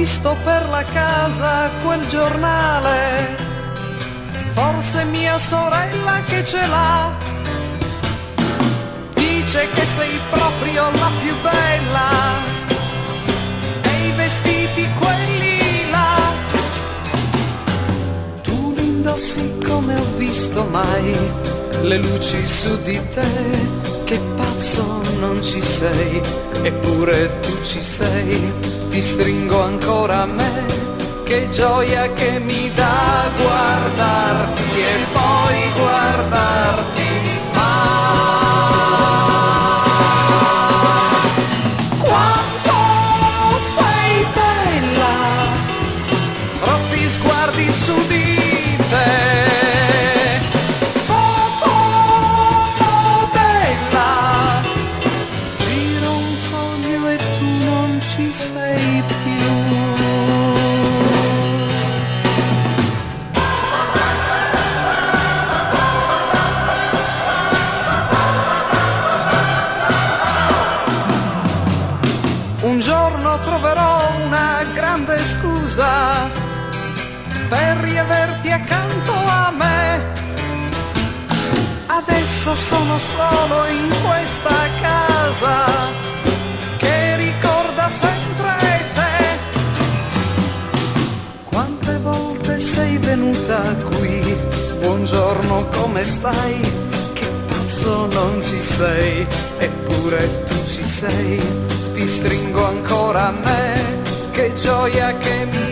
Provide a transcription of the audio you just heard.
visto per la casa quel giornale, forse mia sorella che ce l'ha, dice che sei proprio la più bella, e i vestiti quelli là, tu li indossi come ho visto mai, le luci su di te, che pazzo non ci sei, eppure tu ci sei, ti stringo ancora a me, che gioia che mi dà guardarti e poi guardarti quanto sei bella, troppi sguardi su di te. Sei più. Un giorno troverò una grande scusa per riaverti accanto a me. Adesso sono solo in questa casa che ricorda sempre te. Quante volte sei venuta qui, buongiorno come stai, che pazzo non ci sei, eppure tu ci sei, ti stringo ancora a me, che gioia che mi